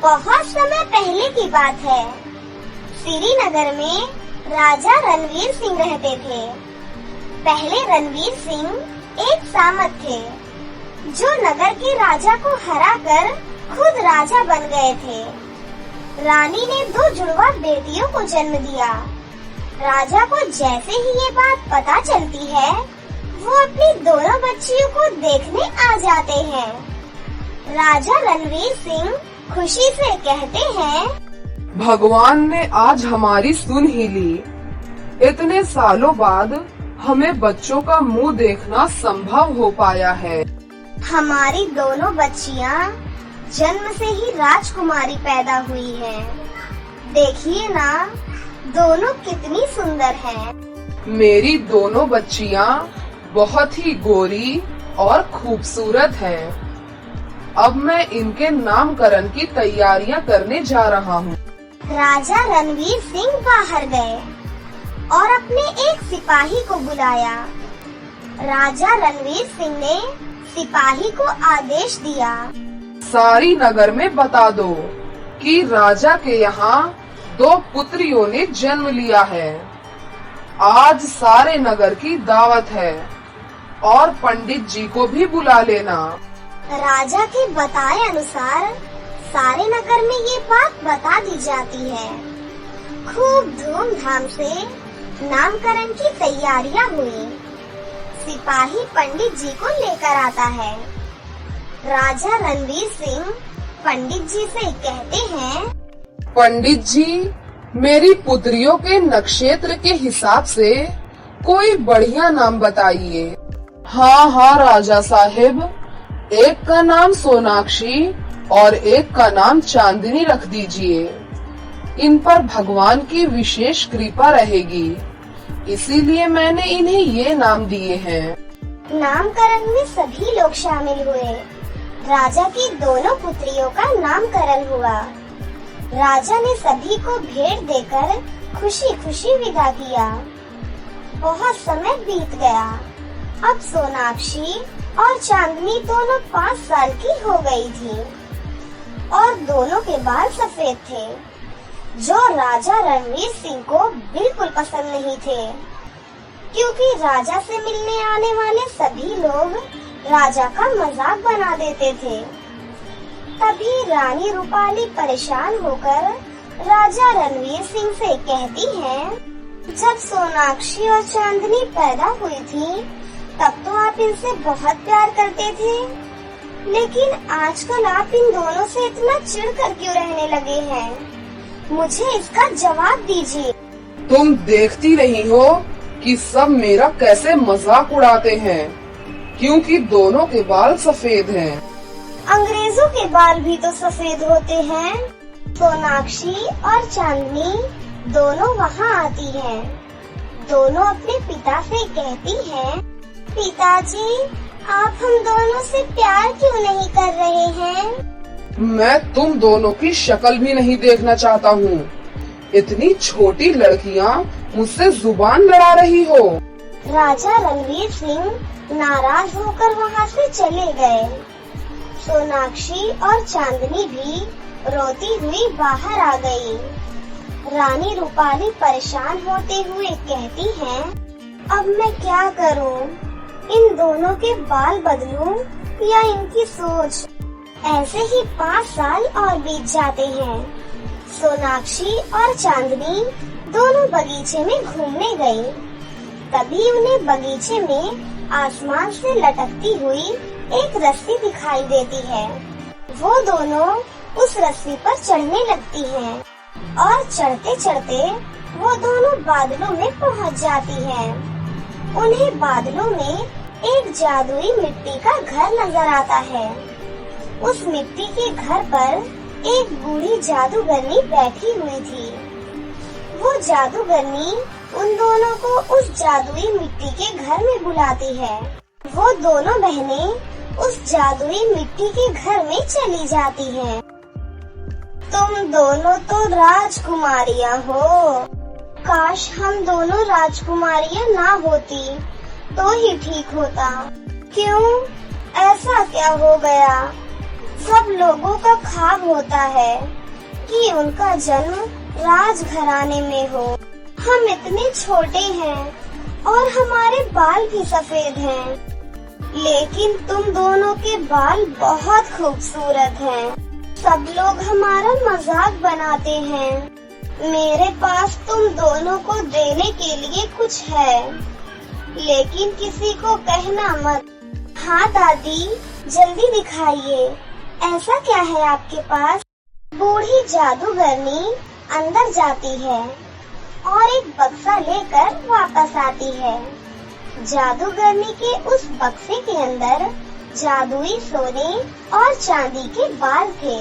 बहुत समय पहले की बात है। श्रीनगर में राजा रणवीर सिंह रहते थे। पहले रणवीर सिंह एक सामंत थे जो नगर के राजा को हराकर खुद राजा बन गए थे। रानी ने 2 जुड़वा बेटियों को जन्म दिया। राजा को जैसे ही ये बात पता चलती है, वो अपनी दोनों बच्चियों को देखने आ जाते हैं। राजा रणवीर सिंह खुशी से कहते हैं, भगवान ने आज हमारी सुन ही ली। इतने सालों बाद हमें बच्चों का मुंह देखना संभव हो पाया है। हमारी दोनों बच्चियां जन्म से ही राजकुमारी पैदा हुई हैं। देखिए ना, दोनों कितनी सुंदर हैं। मेरी दोनों बच्चियां बहुत ही गोरी और खूबसूरत हैं। अब मैं इनके नामकरण की तैयारियां करने जा रहा हूँ। राजा रणवीर सिंह बाहर गए और अपने एक सिपाही को बुलाया। राजा रणवीर सिंह ने सिपाही को आदेश दिया, सारी नगर में बता दो कि राजा के यहाँ 2 पुत्रियों ने जन्म लिया है। आज सारे नगर की दावत है और पंडित जी को भी बुला लेना। राजा के बताए अनुसार सारे नगर में ये बात बता दी जाती है। खूब धूमधाम से नामकरण की तैयारियां हुई। सिपाही पंडित जी को लेकर आता है। राजा रणवीर सिंह पंडित जी से कहते हैं, पंडित जी, मेरी पुत्रियों के नक्षत्र के हिसाब से कोई बढ़िया नाम बताइए। हाँ राजा साहिब, एक का नाम सोनाक्षी और एक का नाम चांदनी रख दीजिए। इन पर भगवान की विशेष कृपा रहेगी, इसीलिए मैंने इन्हें ये नाम दिए हैं। नामकरण में सभी लोग शामिल हुए। राजा की दोनों पुत्रियों का नामकरण हुआ। राजा ने सभी को भेंट देकर खुशी खुशी विदा किया। बहुत समय बीत गया। अब सोनाक्षी और चांदनी दोनों 5 साल की हो गई थी और दोनों के बाल सफेद थे, जो राजा रणवीर सिंह को बिल्कुल पसंद नहीं थे, क्योंकि राजा से मिलने आने वाले सभी लोग राजा का मजाक बना देते थे। तभी रानी रूपाली परेशान होकर राजा रणवीर सिंह से कहती है, जब सोनाक्षी और चांदनी पैदा हुई थी, तब तो आप इनसे बहुत प्यार करते थे, लेकिन आजकल आप इन दोनों से इतना चिढ़कर क्यों रहने लगे हैं? मुझे इसका जवाब दीजिए। तुम देखती नहीं हो कि सब मेरा कैसे मजाक उड़ाते हैं, क्योंकि दोनों के बाल सफेद हैं। अंग्रेजों के बाल भी तो सफेद होते हैं। सोनाक्षी और चांदनी दोनों वहाँ आती हैं। दोनों अपने पिता से कहती हैं, पिताजी, आप हम दोनों से प्यार क्यों नहीं कर रहे हैं? मैं तुम दोनों की शक्ल भी नहीं देखना चाहता हूँ। इतनी छोटी लड़कियाँ मुझसे जुबान लड़ा रही हो। राजा रणवीर सिंह नाराज होकर वहाँ से चले गए। सोनाक्षी और चांदनी भी रोती हुई बाहर आ गई। रानी रूपाली परेशान होते हुए कहती हैं, अब मैं क्या करूं? इन दोनों के बाल बदलूं या इनकी सोच? ऐसे ही 5 साल और बीत जाते हैं। सोनाक्षी और चांदनी दोनों बगीचे में घूमने गई। तभी उन्हें बगीचे में आसमान से लटकती हुई एक रस्सी दिखाई देती है। वो दोनों उस रस्सी पर चढ़ने लगती हैं और चढ़ते चढ़ते वो दोनों बादलों में पहुंच जाती हैं। उन्हें बादलों में एक जादुई मिट्टी का घर नजर आता है। उस मिट्टी के घर पर एक बूढ़ी जादूगरनी बैठी हुई थी। वो जादूगरनी उन दोनों को उस जादुई मिट्टी के घर में बुलाती है। वो दोनों बहनें उस जादुई मिट्टी के घर में चली जाती हैं। तुम दोनों तो राजकुमारियां हो। काश हम दोनों राजकुमारियां ना होती तो ही ठीक होता। क्यों, ऐसा क्या हो गया? सब लोगों का ख्वाब होता है कि उनका जन्म राजघराने में हो। हम इतने छोटे हैं और हमारे बाल भी सफेद हैं, लेकिन तुम दोनों के बाल बहुत खूबसूरत हैं। सब लोग हमारा मजाक बनाते हैं। मेरे पास तुम दोनों को देने के लिए कुछ है, लेकिन किसी को कहना मत। हाँ दादी, जल्दी दिखाइए, ऐसा क्या है आपके पास? बूढ़ी जादूगरनी अंदर जाती है और एक बक्सा लेकर वापस आती है। जादूगरनी के उस बक्से के अंदर जादुई सोने और चांदी के बाल थे।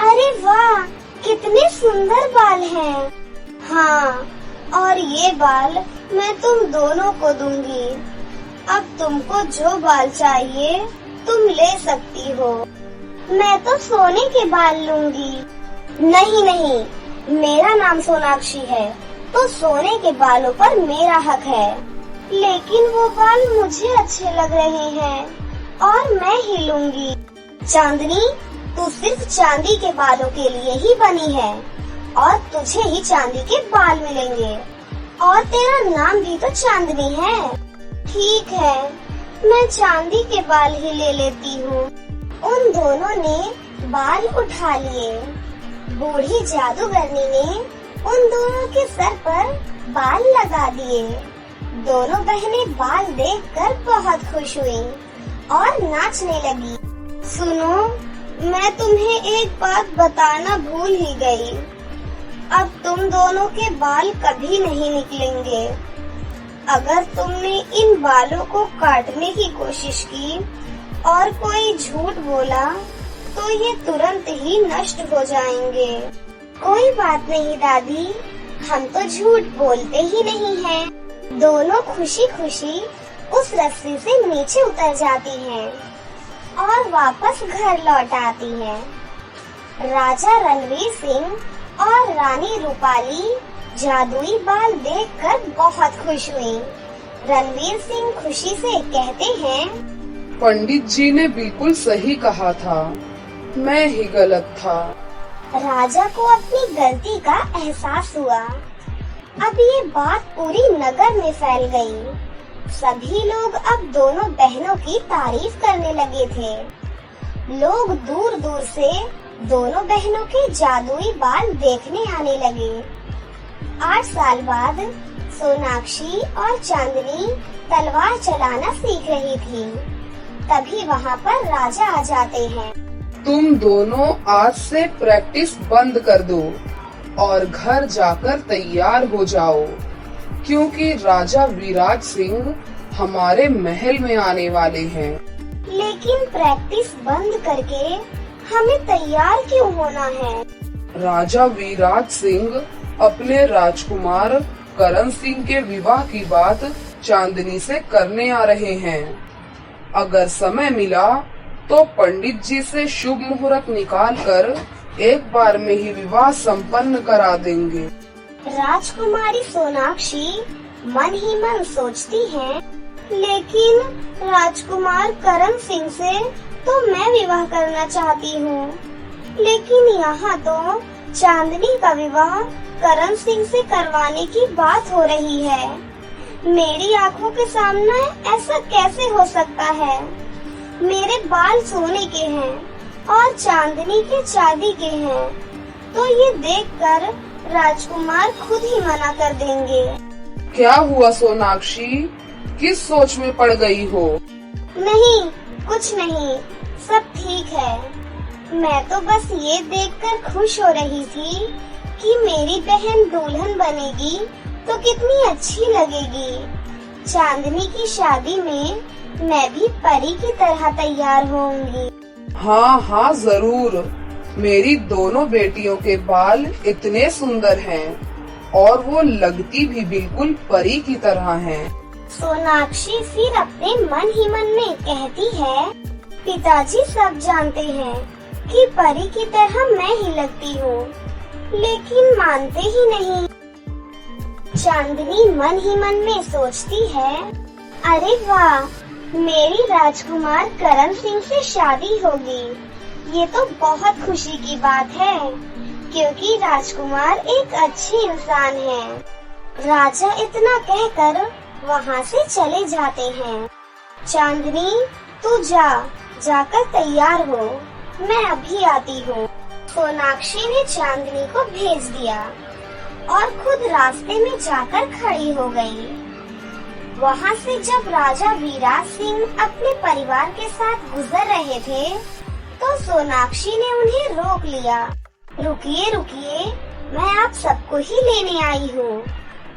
अरे वाह, कितने सुंदर बाल हैं। हाँ, और ये बाल मैं तुम दोनों को दूंगी। अब तुमको जो बाल चाहिए तुम ले सकती हो। मैं तो सोने के बाल लूंगी। नहीं नहीं, मेरा नाम सोनाक्षी है, तो सोने के बालों पर मेरा हक है। लेकिन वो बाल मुझे अच्छे लग रहे हैं और मैं ही लूंगी। चांदनी, तू सिर्फ चांदी के बालों के लिए ही बनी है और तुझे ही चांदी के बाल मिलेंगे, और तेरा नाम भी तो चांदनी है। ठीक है, मैं चांदी के बाल ही ले लेती हूँ। उन दोनों ने बाल उठा लिए। बूढ़ी जादूगरनी ने उन दोनों के सर पर बाल लगा दिए। दोनों बहनें बाल देखकर बहुत खुश हुई और नाचने लगी। सुनो, मैं तुम्हें एक बात बताना भूल ही गई। अब तुम दोनों के बाल कभी नहीं निकलेंगे। अगर तुमने इन बालों को काटने की कोशिश की और कोई झूठ बोला तो ये तुरंत ही नष्ट हो जाएंगे। कोई बात नहीं दादी, हम तो झूठ बोलते ही नहीं हैं। दोनों खुशी खुशी उस रस्सी से नीचे उतर जाती हैं और वापस घर लौट आती हैं। राजा रणवीर सिंह और रानी रूपाली जादुई बाल देखकर बहुत खुश हुई। रणवीर सिंह खुशी से कहते हैं, पंडित जी ने बिल्कुल सही कहा था, मैं ही गलत था। राजा को अपनी गलती का एहसास हुआ। अब ये बात पूरी नगर में फैल गई। सभी लोग अब दोनों बहनों की तारीफ करने लगे थे। लोग दूर दूर से दोनों बहनों के जादुई बाल देखने आने लगे। 8 साल बाद सोनाक्षी और चांदनी तलवार चलाना सीख रही थी। तभी वहाँ पर राजा आ जाते हैं। तुम दोनों आज से प्रैक्टिस बंद कर दो और घर जाकर तैयार हो जाओ, क्योंकि राजा विराज सिंह हमारे महल में आने वाले हैं। लेकिन प्रैक्टिस बंद करके हमें तैयार क्यों होना है? राजा विराज सिंह अपने राजकुमार करण सिंह के विवाह की बात चांदनी से करने आ रहे हैं। अगर समय मिला तो पंडित जी से शुभ मुहूर्त निकालकर एक बार में ही विवाह संपन्न करा देंगे। राजकुमारी सोनाक्षी मन ही मन सोचती है, लेकिन राजकुमार करण सिंह से तो मैं विवाह करना चाहती हूँ। लेकिन यहाँ तो चांदनी का विवाह करण सिंह से करवाने की बात हो रही है। मेरी आँखों के सामने ऐसा कैसे हो सकता है? मेरे बाल सोने के हैं और चांदनी के चांदी के हैं, तो ये देखकर राजकुमार खुद ही मना कर देंगे। क्या हुआ सोनाक्षी, किस सोच में पड़ गई हो? नहीं, कुछ नहीं, सब ठीक है। मैं तो बस ये देखकर खुश हो रही थी कि मेरी बहन दुल्हन बनेगी तो कितनी अच्छी लगेगी। चांदनी की शादी में मैं भी परी की तरह तैयार होंगी। हाँ हाँ जरूर, मेरी दोनों बेटियों के बाल इतने सुंदर हैं और वो लगती भी बिल्कुल परी की तरह हैं। सोनाक्षी फिर अपने मन ही मन में कहती है, पिताजी सब जानते हैं कि परी की तरह मैं ही लगती हूँ, लेकिन मानते ही नहीं। चांदनी मन ही मन में सोचती है, अरे वाह, मेरी राजकुमार करण सिंह से शादी होगी, ये तो बहुत खुशी की बात है, क्योंकि राजकुमार एक अच्छे इंसान है। राजा इतना कहकर वहाँ से चले जाते हैं। चांदनी, तू जाकर तैयार हो, मैं अभी आती हूँ। सोनाक्षी ने चांदनी को भेज दिया और खुद रास्ते में जाकर खड़ी हो गई। वहाँ से जब राजा वीराज सिंह अपने परिवार के साथ गुजर रहे थे, तो सोनाक्षी ने उन्हें रोक लिया। रुकिए रुकिए, मैं आप सबको ही लेने आई हूँ।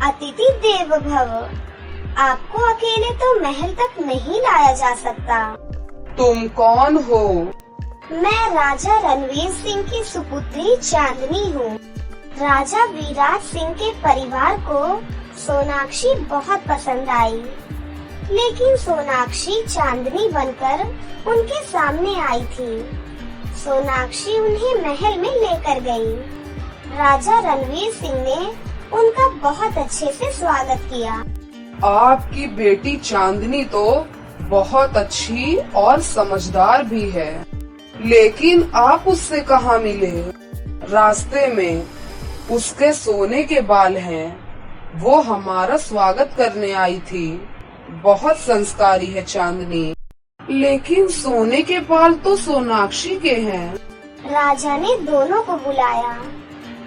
अतिथि देवो भव। आपको अकेले तो महल तक नहीं लाया जा सकता। तुम कौन हो? मैं राजा रणवीर सिंह की सुपुत्री चांदनी हूँ। राजा वीराज सिंह के परिवार को सोनाक्षी बहुत पसंद आई, लेकिन सोनाक्षी चांदनी बनकर उनके सामने आई थी। सोनाक्षी उन्हें महल में लेकर गई। राजा रणवीर सिंह ने उनका बहुत अच्छे से स्वागत किया। आपकी बेटी चांदनी तो बहुत अच्छी और समझदार भी है, लेकिन आप उससे कहाँ मिले? रास्ते में उसके सोने के बाल हैं। वो हमारा स्वागत करने आई थी। बहुत संस्कारी है चांदनी, लेकिन सोने के बाल तो सोनाक्षी के हैं। राजा ने दोनों को बुलाया,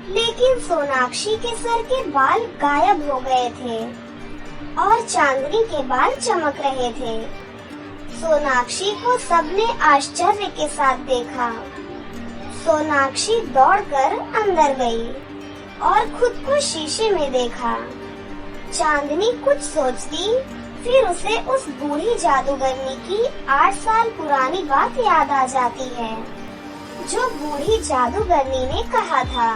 लेकिन सोनाक्षी के सर के बाल गायब हो गए थे और चांदनी के बाल चमक रहे थे। सोनाक्षी को सबने आश्चर्य के साथ देखा। सोनाक्षी दौड़कर अंदर गई और खुद को शीशे में देखा। चांदनी कुछ सोचती, फिर उसे उस बूढ़ी जादूगरनी की 8 साल पुरानी बात याद आ जाती है, जो बूढ़ी जादूगरनी ने कहा था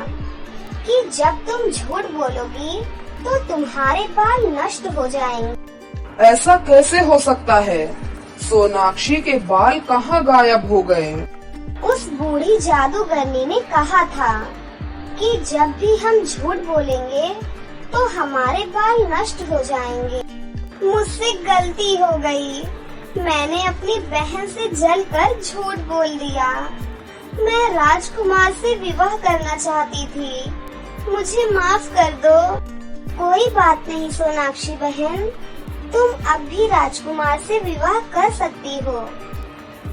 कि जब तुम झूठ बोलोगी तो तुम्हारे बाल नष्ट हो जाएंगे। ऐसा कैसे हो सकता है? सोनाक्षी के बाल कहाँ गायब हो गए? उस बूढ़ी जादूगरनी ने कहा था कि जब भी हम झूठ बोलेंगे तो हमारे बाल नष्ट हो जाएंगे। मुझसे गलती हो गई। मैंने अपनी बहन से जलकर झूठ बोल दिया। मैं राजकुमार से विवाह करना चाहती थी। मुझे माफ कर दो। कोई बात नहीं सोनाक्षी बहन, तुम अब भी राजकुमार से विवाह कर सकती हो।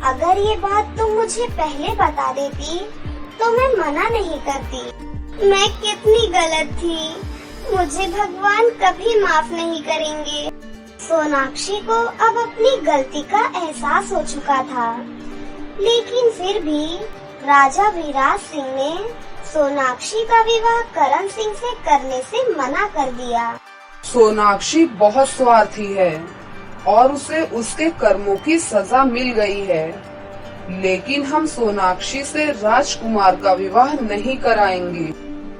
अगर ये बात तुम मुझे पहले बता देती तो मैं मना नहीं करती। मैं कितनी गलत थी, मुझे भगवान कभी माफ नहीं करेंगे। सोनाक्षी को अब अपनी गलती का एहसास हो चुका था, लेकिन फिर भी राजा वीराज सिंह ने सोनाक्षी का विवाह करण सिंह से करने से मना कर दिया। सोनाक्षी बहुत स्वार्थी है और उसे उसके कर्मों की सजा मिल गई है, लेकिन हम सोनाक्षी से राजकुमार का विवाह नहीं कराएंगे।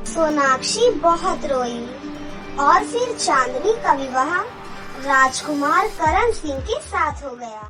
सोनाक्षी बहुत रोई और फिर चांदनी का विवाह राजकुमार करण सिंह के साथ हो गया।